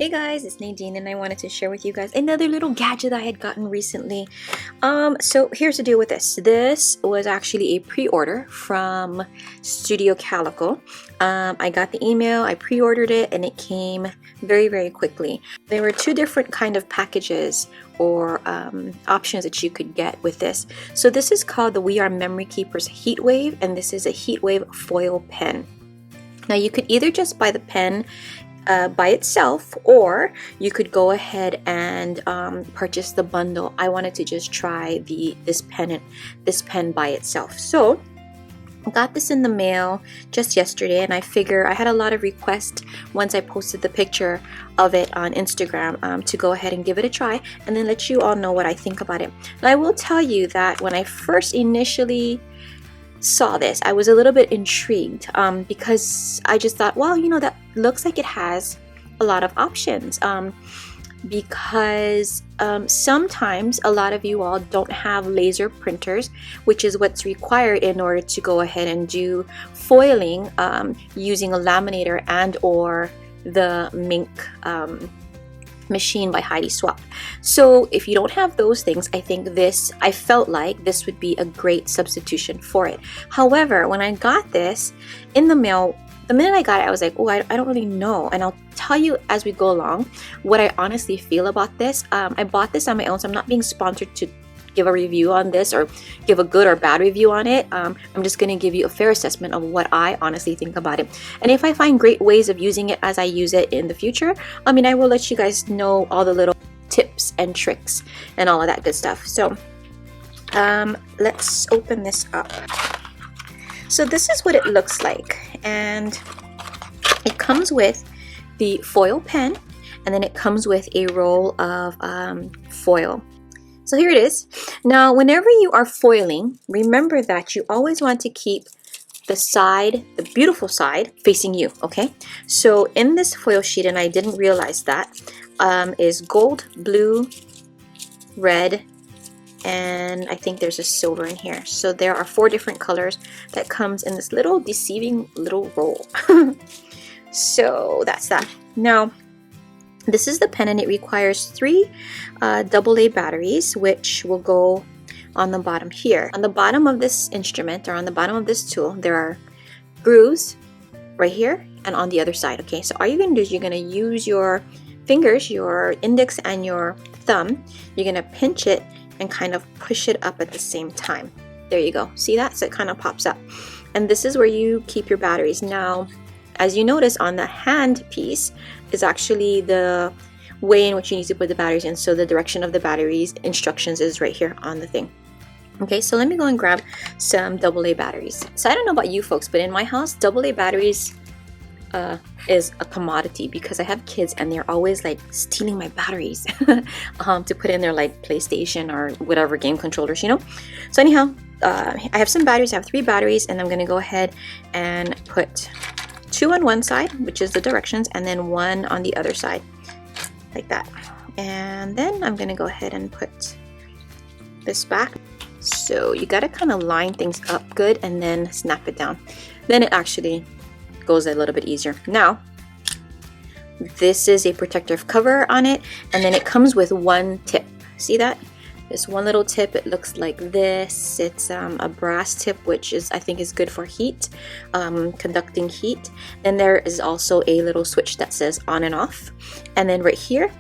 Hey guys, it's Nadine and I wanted to share with you guys another little gadget I had gotten recently. So here's the deal with this. This was actually a pre-order from Studio Calico. I got the email, I pre-ordered it, and it came very quickly. There were two different kind of packages or options that you could get with this. So this is called the We Are Memory Keepers Heatwave, and this is a Heatwave foil pen. Now you could either just buy the pen by itself, or you could go ahead and purchase the bundle. I wanted to just try this pen by itself. So I got this in the mail just yesterday, and I figure I had a lot of requests once I posted the picture of it on Instagram to go ahead and give it a try and then let you all know what I think about it. Now I will tell you that when I first initially saw this, I was a little bit intrigued because I just thought, well, you know, that looks like it has a lot of options because sometimes a lot of you all don't have laser printers, which is what's required in order to go ahead and do foiling using a laminator and or the Mink machine by Heidi Swap. So if you don't have those things, I felt like this would be a great substitution for it. However, when I got this in the mail, the minute I got it, I was like, oh, I don't really know. And I'll tell you as we go along what I honestly feel about this. I bought this on my own, so I'm not being sponsored to give a review on this or give a good or bad review on it. I'm just going to give you a fair assessment of what I honestly think about it. And if I find great ways of using it as I use it in the future, I will let you guys know all the little tips and tricks and all of that good stuff. So let's open this up. So this is what it looks like, and it comes with the foil pen, and then it comes with a roll of foil. So here it is. Now, whenever you are foiling, remember that you always want to keep the side, the beautiful side, facing you, okay? So in this foil sheet, and I didn't realize that, is gold, blue, red, and I think there's a silver in here. So there are 4 different colors that comes in this little deceiving little roll. So that's that. Now, this is the pen, and it requires 3 AA batteries, which will go on the bottom here. On the bottom of this instrument, or on the bottom of this tool, there are grooves right here and on the other side. Okay, so all you're going to do is you're going to use your fingers, your index and your thumb. You're going to pinch it and kind of push it up at the same time. There you go. See that? So it kind of pops up. And this is where you keep your batteries. Now, as you notice, on the hand piece is actually the way in which you need to put the batteries in. So the direction of the batteries instructions is right here on the thing. Okay, so let me go and grab some AA batteries. So I don't know about you folks, but in my house, AA batteries is a commodity because I have kids and they're always like stealing my batteries to put in their like PlayStation or whatever game controllers, you know. So anyhow, I have some batteries. I have 3 batteries, and I'm going to go ahead and put 2 on one side, which is the directions, and then 1 on the other side, like that. And then I'm going to go ahead and put this back. So you got to kind of line things up good and then snap it down. Then it actually goes a little bit easier. Now, this is a protective cover on it, and then it comes with 1 tip. See that? This one little tip, it looks like this. It's a brass tip, which I think is good for heat, conducting heat. Then there is also a little switch that says on and off. And then right here,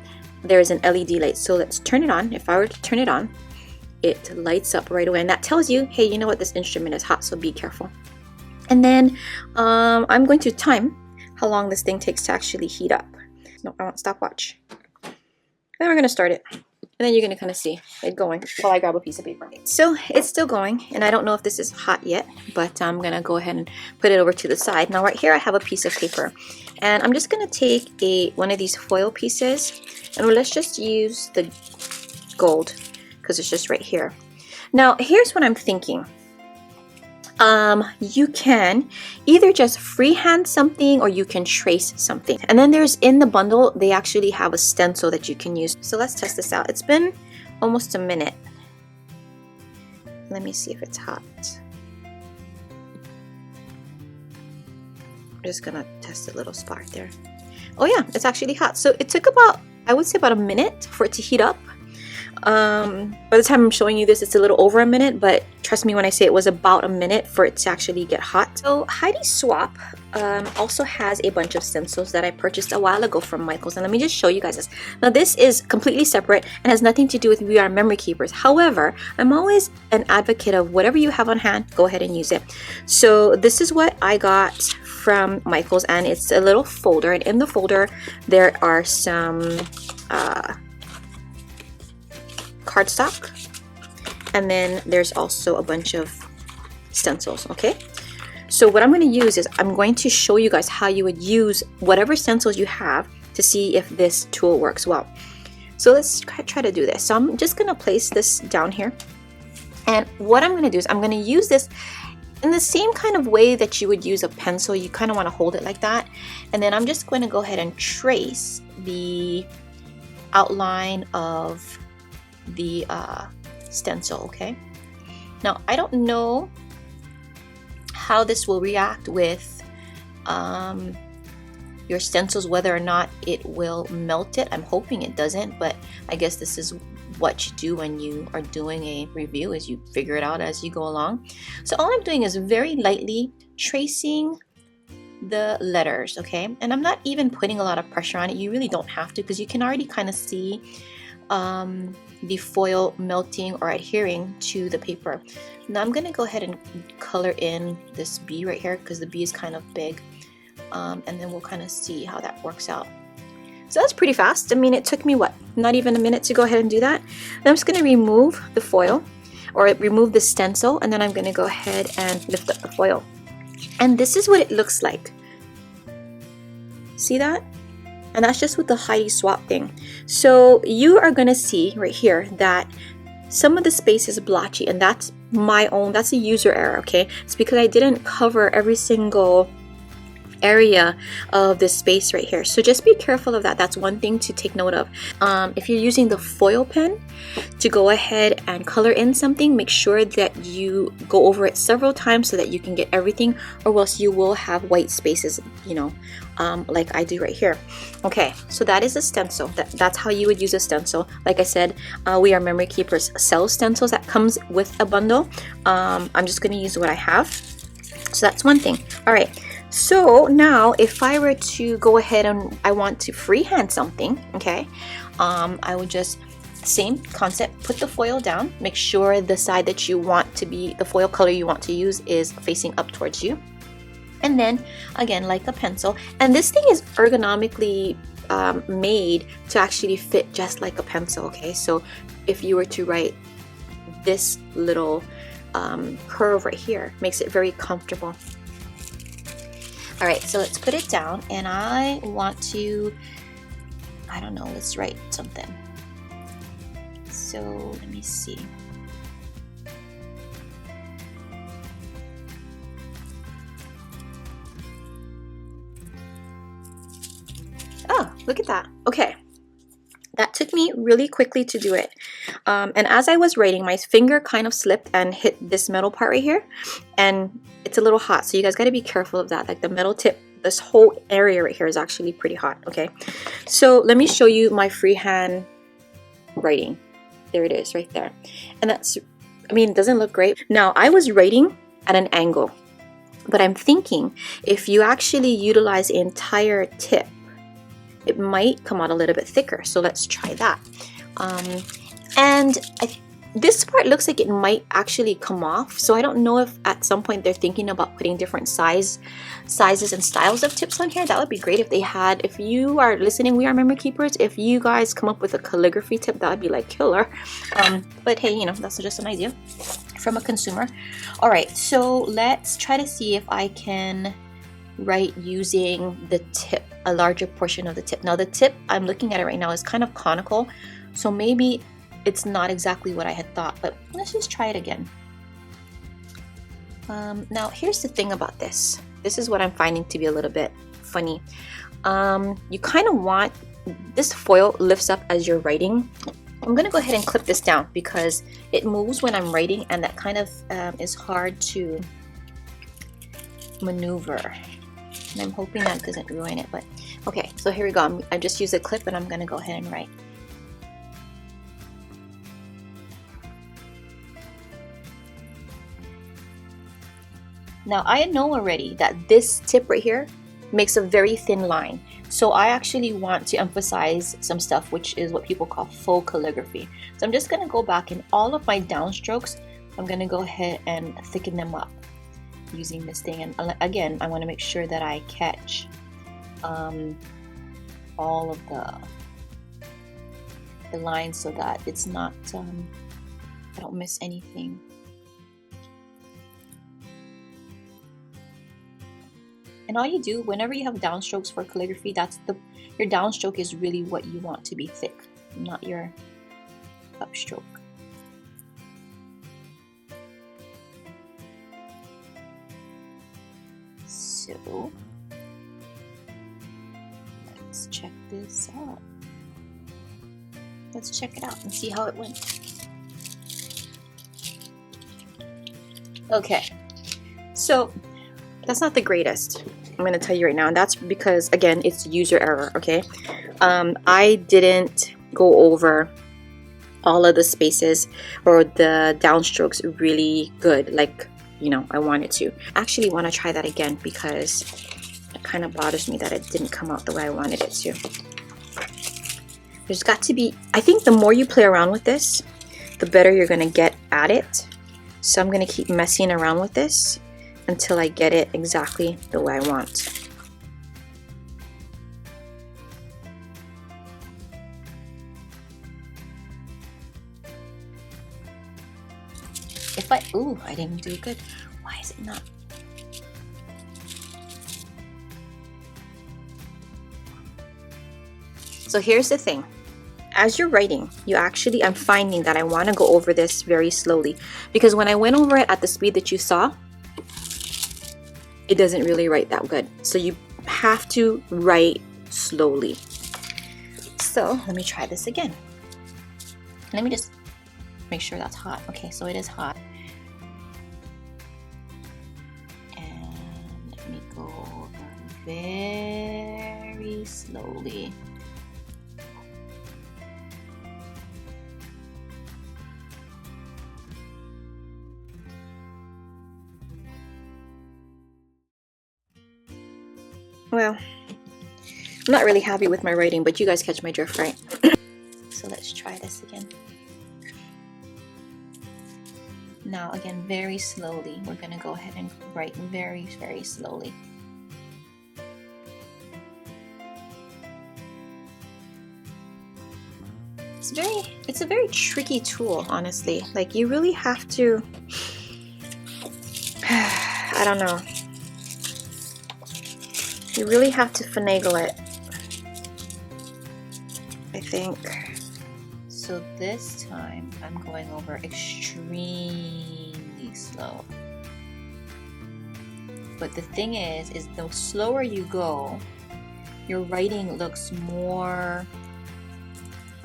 there's an LED light. So let's turn it on. If I were to turn it on, it lights up right away. And that tells you, hey, you know what, this instrument is hot, so be careful. And then I'm going to time how long this thing takes to actually heat up. No, I want stopwatch. Then we're going to start it. And then you're going to kind of see it going while I grab a piece of paper. So it's still going, and I don't know if this is hot yet, but I'm going to go ahead and put it over to the side. Now right here I have a piece of paper, and I'm just going to take one of these foil pieces, and let's just use the gold because it's just right here. Now here's what I'm thinking. You can either just freehand something or you can trace something. And then there's, in the bundle, they actually have a stencil that you can use. So let's test this out. It's been almost a minute. Let me see if it's hot. I'm just gonna test a little spark there. Oh yeah, it's actually hot. So it took about, I would say about a minute for it to heat up. By the time I'm showing you this, it's a little over a minute, but trust me when I say it was about a minute for it to actually get hot. So Heidi Swap also has a bunch of stencils that I purchased a while ago from Michaels, and let me just show you guys this. Now this is completely separate and has nothing to do with We Are Memory Keepers. However, I'm always an advocate of whatever you have on hand, go ahead and use it. So this is what I got from Michaels, and it's a little folder, and in the folder there are some cardstock, and then there's also a bunch of stencils. Okay, so what I'm going to use is I'm going to show you guys how you would use whatever stencils you have to see if this tool works well. So let's try to do this. So I'm just going to place this down here, and what I'm going to do is I'm going to use this in the same kind of way that you would use a pencil. You kind of want to hold it like that, and then I'm just going to go ahead and trace the outline of the stencil. Okay, now I don't know how this will react with your stencils, whether or not it will melt it. I'm hoping it doesn't, but I guess this is what you do when you are doing a review, is you figure it out as you go along. So all I'm doing is very lightly tracing the letters. Okay, and I'm not even putting a lot of pressure on it. You really don't have to, because you can already kind of see the foil melting or adhering to the paper. Now I'm gonna go ahead and color in this bee right here, because the bee is kind of big, and then we'll kind of see how that works out. So that's pretty fast. I mean, it took me what, not even a minute to go ahead and do that. And I'm just gonna remove the foil, or remove the stencil, and then I'm gonna go ahead and lift up the foil. And this is what it looks like. See that? And that's just with the Heidi Swap thing. So you are gonna see right here that some of the space is blotchy, and that's my own, that's a user error. Okay, it's because I didn't cover every single area of this space right here. So just be careful of that. That's one thing to take note of. If you're using the foil pen to go ahead and color in something, make sure that you go over it several times so that you can get everything, or else you will have white spaces, you know, like I do right here. Okay, so that is a stencil. That's how you would use a stencil. Like I said, We Are Memory Keepers sells stencils that comes with a bundle. I'm just going to use what I have. So that's one thing. All right. So now if I were to go ahead and I want to freehand something, okay, I would just, same concept, put the foil down, make sure the side that you want to be, the foil color you want to use is facing up towards you. And then again, like a pencil, and this thing is ergonomically made to actually fit just like a pencil. Okay, so if you were to write this little curve right here, makes it very comfortable. All right, so let's put it down, and I want to, I don't know, let's write something. So let me see. Oh, look at that. Okay. That took me really quickly to do it. And as I was writing, my finger kind of slipped and hit this metal part right here. And it's a little hot, so you guys got to be careful of that. Like the metal tip, this whole area right here is actually pretty hot. Okay, so let me show you my freehand writing. There it is right there. And that's, I mean, it doesn't look great. Now, I was writing at an angle, but I'm thinking if you actually utilize the entire tip, it might come out a little bit thicker. So let's try that. This part looks like it might actually come off. So I don't know if at some point they're thinking about putting different sizes and styles of tips on here. That would be great if they had. If you are listening, We Are Memory Keepers, if you guys come up with a calligraphy tip, that would be like killer. But hey, you know, that's just an idea from a consumer. All right, so let's try to see if I can write using the tip, a larger portion of the tip. Now the tip, I'm looking at it right now, is kind of conical, so maybe it's not exactly what I had thought, but let's just try it again. Now here's the thing about this. This is what I'm finding to be a little bit funny. You kind of want, this foil lifts up as you're writing. I'm gonna go ahead and clip this down because it moves when I'm writing, and that kind of is hard to maneuver. And I'm hoping that doesn't ruin it, but Okay, so here we go. I just used a clip and I'm gonna go ahead and write. Now I know already that this tip right here makes a very thin line. So I actually want to emphasize some stuff, which is what people call faux calligraphy. So I'm just gonna go back in all of my downstrokes. I'm gonna go ahead and thicken them up using this thing. And again, I wanna make sure that I catch all of the lines so that it's not, I don't miss anything. And all you do, whenever you have downstrokes for calligraphy, your downstroke is really what you want to be thick, not your upstroke. So, let's check this out. Let's check it out and see how it went. Okay, so that's not the greatest. I'm gonna tell you right now, and that's because, again, it's user error, okay? I didn't go over all of the spaces or the downstrokes really good, like, you know, I wanted to. I actually want to try that again because it kind of bothers me that it didn't come out the way I wanted it to. There's got to be, I think the more you play around with this, the better you're gonna get at it. So I'm gonna keep messing around with this until I get it exactly the way I want. If I, ooh, I didn't do good. Why is it not? So here's the thing. As you're writing, I'm finding that I want to go over this very slowly, because when I went over it at the speed that you saw, it doesn't really write that good. So you have to write slowly. So let me try this again. Let me just make sure that's hot. Okay, so it is hot. And let me go over very slowly. Well, I'm not really happy with my writing, but you guys catch my drift, right? So let's try this again. Now, again, very slowly. We're gonna go ahead and write very, very slowly. It's a very tricky tool, honestly. Like, you really have to, I don't know. You really have to finagle it, I think. So this time I'm going over extremely slow. But the thing is the slower you go, your writing looks more,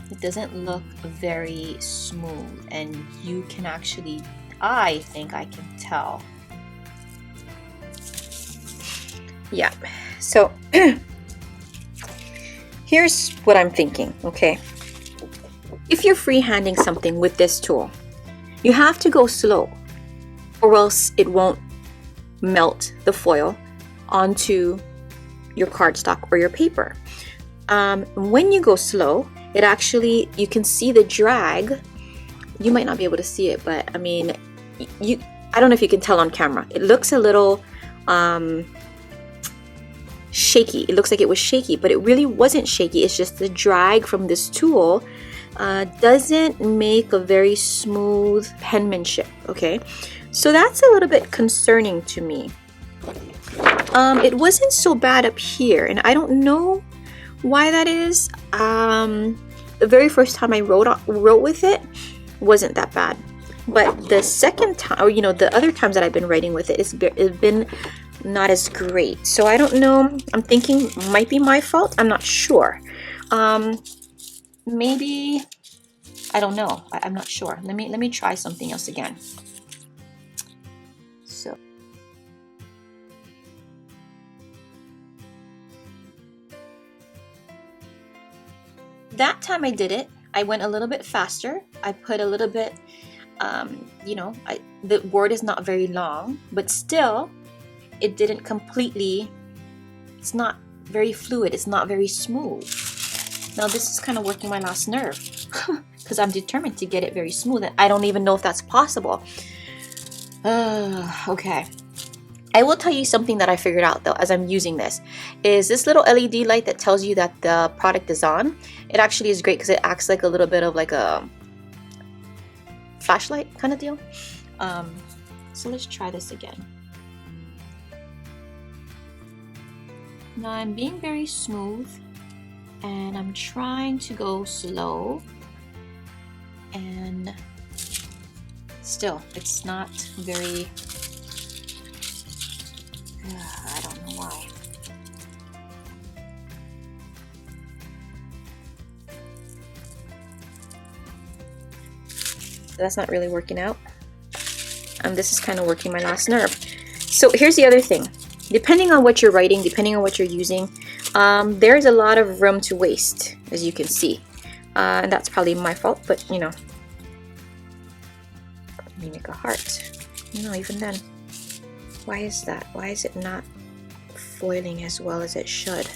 it doesn't look very smooth, and you can actually, I think I can tell. Yeah. So here's what I'm thinking, okay? If you're freehanding something with this tool, you have to go slow, or else it won't melt the foil onto your cardstock or your paper. When you go slow, it actually, you can see the drag. You might not be able to see it, but I mean, I don't know if you can tell on camera. It looks a little shaky. It looks like it was shaky, but it really wasn't shaky. It's just the drag from this tool doesn't make a very smooth penmanship, okay? So that's a little bit concerning to me. It wasn't so bad up here, and I don't know why that is. The very first time I wrote with it wasn't that bad, but the second time, or the other times that I've been writing with it, it's been not as great. So I don't know. I'm thinking it might be my fault. I'm not sure. Maybe, I don't know. I'm not sure. Let me try something else again. So that time I did it, I went a little bit faster. I put a little bit, the word is not very long, but still, it didn't completely, it's not very fluid, it's not very smooth. Now this is kind of working my last nerve because I'm determined to get it very smooth, and I don't even know if that's possible. Okay. I will tell you something that I figured out though as I'm using this is this little LED light that tells you that the product is on. It actually is great because it acts like a little bit of like a flashlight kind of deal. So let's try this again. Now I'm being very smooth and I'm trying to go slow, and still it's not very, I don't know why. That's not really working out. This is kind of working my last nerve. So here's the other thing. Depending on what you're writing, depending on what you're using, there's a lot of room to waste, as you can see. And that's probably my fault, but you know. Let me make a heart. No, even then. Why is that? Why is it not foiling as well as it should?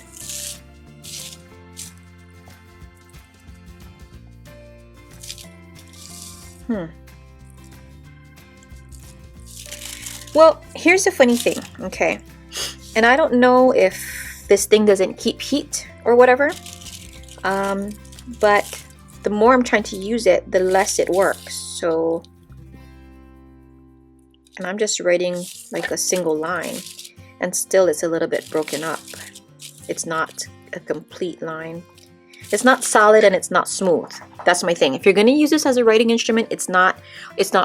Well, here's the funny thing, okay? And I don't know if this thing doesn't keep heat or whatever, but the more I'm trying to use it, the less it works. So, and I'm just writing like a single line, and still it's a little bit broken up. It's not a complete line. It's not solid and it's not smooth. That's my thing. If you're going to use this as a writing instrument, it's not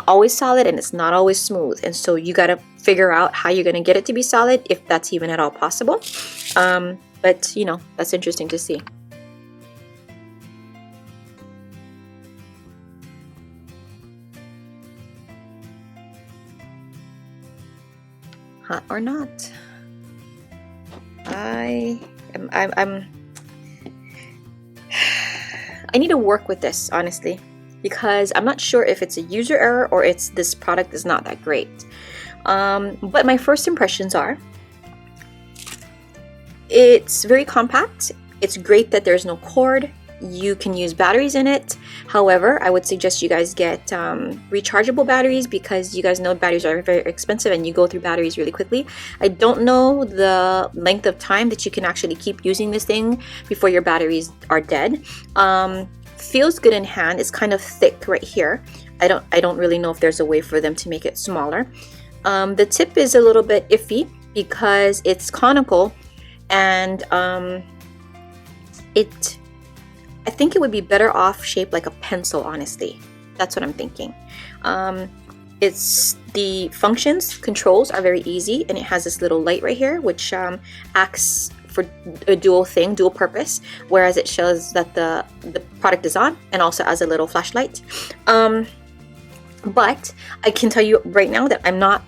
always solid and it's not always smooth. And so you got to figure out how you're going to get it to be solid, if that's even at all possible. But you know, that's interesting to see. Hot or not, I need to work with this, honestly, because I'm not sure if it's a user error or it's this product is not that great. But my first impressions are, it's very compact. It's great that there's no cord. You can use batteries in it. However, I would suggest you guys get rechargeable batteries, because you guys know batteries are very expensive and you go through batteries really quickly. I don't know the length of time that you can actually keep using this thing before your batteries are dead. Feels good in hand. It's kind of thick right here. I don't really know if there's a way for them to make it smaller. The tip is a little bit iffy because it's conical, and I think it would be better off shaped like a pencil, honestly. That's what I'm thinking. It's the controls are very easy, and it has this little light right here, which acts for a dual purpose, whereas it shows that the product is on, and also as a little flashlight. But I can tell you right now that I'm not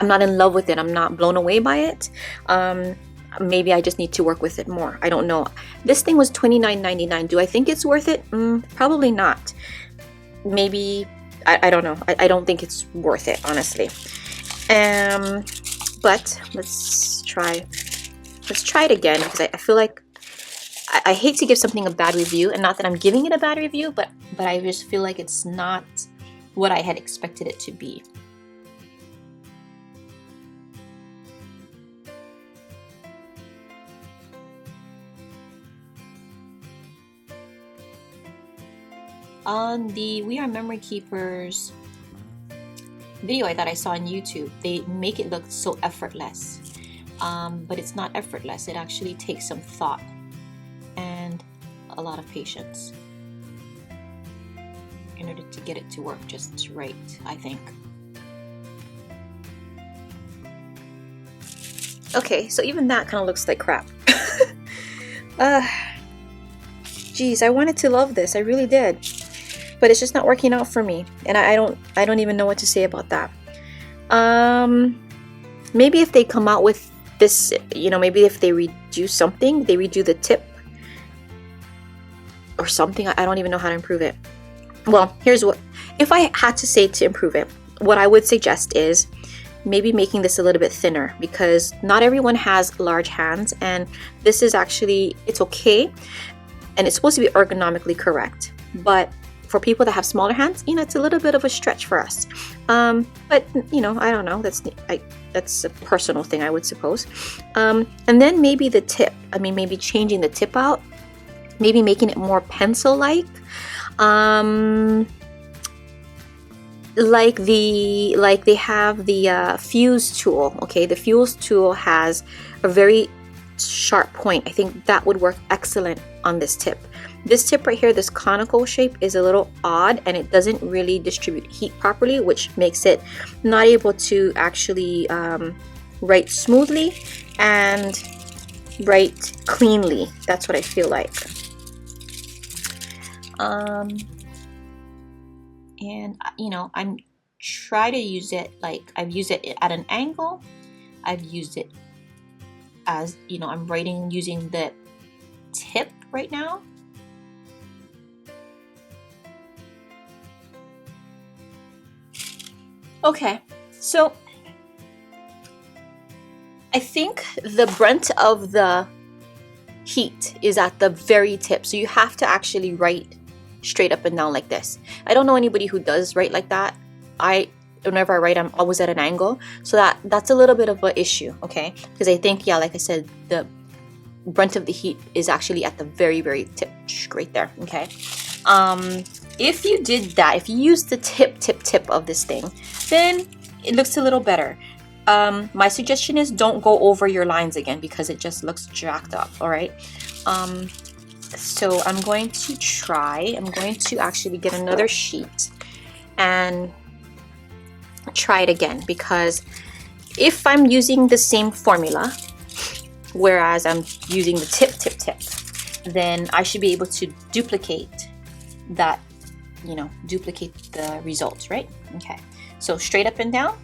in love with it. I'm not blown away by it. Maybe I just need to work with it more. I don't know. This thing was $29.99. Do I think it's worth it? Probably not. Maybe, I don't know. I don't think it's worth it, honestly. But let's try it again, because I feel like I hate to give something a bad review, and not that I'm giving it a bad review, but I just feel like it's not what I had expected it to be. On the We Are Memory Keepers video that I saw on YouTube, they make it look so effortless, but it's not effortless. It actually takes some thought and a lot of patience in order to get it to work just right, I think. Okay, so even that kind of looks like crap. Geez, I wanted to love this. I really did. But it's just not working out for me, and I don't even know what to say about that. Maybe if they come out with this, you know, maybe if they redo something, they redo the tip, or something. I don't even know how to improve it. Well, here's what, if I had to say to improve it, what I would suggest is maybe making this a little bit thinner, because not everyone has large hands, and this is actually, it's okay, and it's supposed to be ergonomically correct, but for people that have smaller hands, you know, it's a little bit of a stretch for us. But you know, I don't know, that's a personal thing, I would suppose. And then maybe the tip, I mean, maybe changing the tip out, maybe making it more pencil-like. Like they have the fuse tool. Okay, the fuse tool has a very sharp point. I think that would work excellent on this tip. This tip right here, this conical shape, is a little odd, and it doesn't really distribute heat properly, which makes it not able to actually write smoothly and write cleanly. That's what I feel like. And you know, I'm try to use it like I've used it at an angle. I've used it as, you know, I'm writing using the tip right now. Okay, so I think the brunt of the heat is at the very tip, so you have to actually write straight up and down like this. I don't know anybody who does write like that. Whenever I write, I'm always at an angle, so that's a little bit of an issue, okay? Because I think, yeah, like I said, the brunt of the heat is actually at the very tip, right there, okay? If you did that, if you used the tip of this thing, then it looks a little better. My suggestion is don't go over your lines again, because it just looks jacked up, all right? So I'm going to actually get another sheet and try it again, because if I'm using the same formula, whereas I'm using the tip, then I should be able to duplicate that, you know, duplicate the results, right? Okay, so straight up and down.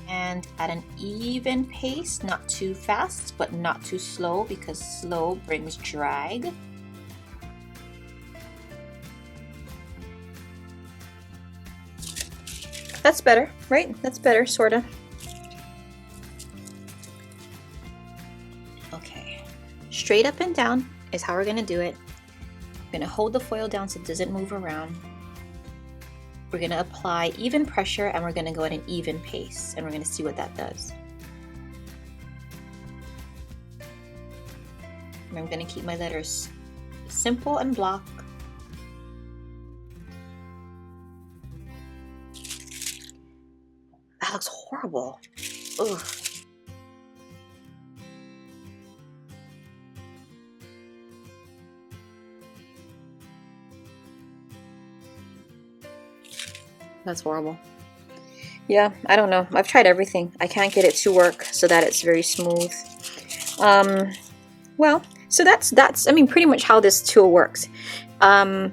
And at an even pace, not too fast, but not too slow, because slow brings drag. That's better, right? That's better, sorta. Okay, straight up and down is how we're gonna do it. We're gonna hold the foil down so it doesn't move around. We're gonna apply even pressure, and we're gonna go at an even pace, and we're gonna see what that does. And I'm gonna keep my letters simple and block. That looks horrible. Ugh. That's horrible. Yeah, I don't know. I've tried everything. I can't get it to work so that it's very smooth. Well, so that's I mean, pretty much how this tool works. I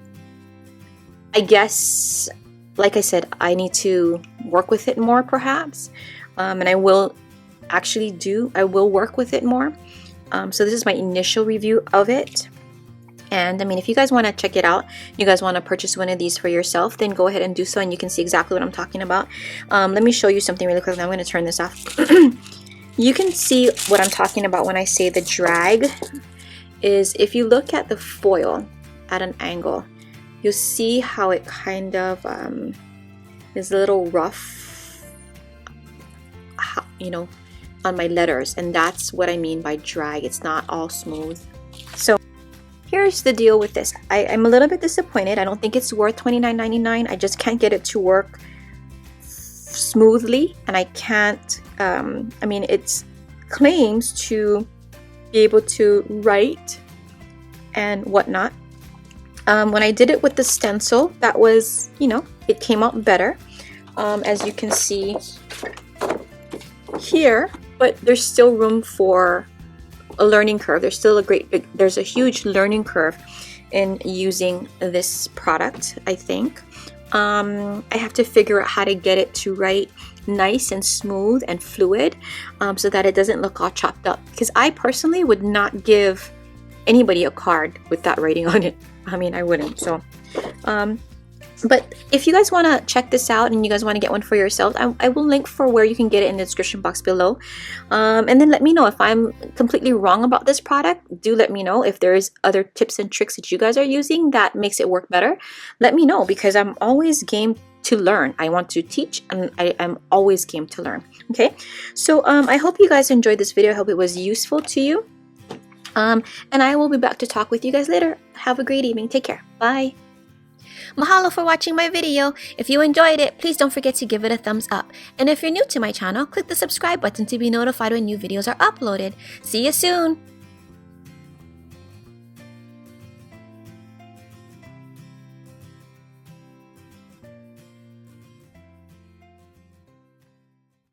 guess, like I said, I need to work with it more, perhaps, and I will work with it more. So this is my initial review of it. And I mean, if you guys want to check it out, you guys want to purchase one of these for yourself, then go ahead and do so, and you can see exactly what I'm talking about. Let me show you something really quickly. I'm going to turn this off. You can see what I'm talking about when I say the drag is, if you look at the foil at an angle, you'll see how it kind of is a little rough, you know, on my letters, and that's what I mean by drag. It's not all smooth. So here's the deal with this. I'm a little bit disappointed. I don't think it's worth $29.99. I just can't get it to work smoothly, and I can't, I mean, it claims to be able to write and whatnot. When I did it with the stencil, that was, you know, it came out better, as you can see here, but there's still room for a learning curve. There's still there's a huge learning curve in using this product, I think. I have to figure out how to get it to write nice and smooth and fluid, so that it doesn't look all chopped up, because I personally would not give anybody a card with that writing on it. I mean, I wouldn't. So but if you guys want to check this out and you guys want to get one for yourself, I will link for where you can get it in the description box below. And then let me know if I'm completely wrong about this product. Do let me know if there's other tips and tricks that you guys are using that makes it work better. Let me know, because I'm always game to learn. I want to teach, and I am always game to learn. Okay, so I hope you guys enjoyed this video. I hope it was useful to you. And I will be back to talk with you guys later. Have a great evening. Take care. Bye. Mahalo for watching my video. If you enjoyed it, please don't forget to give it a thumbs up. And if you're new to my channel, click the subscribe button to be notified when new videos are uploaded. See you soon!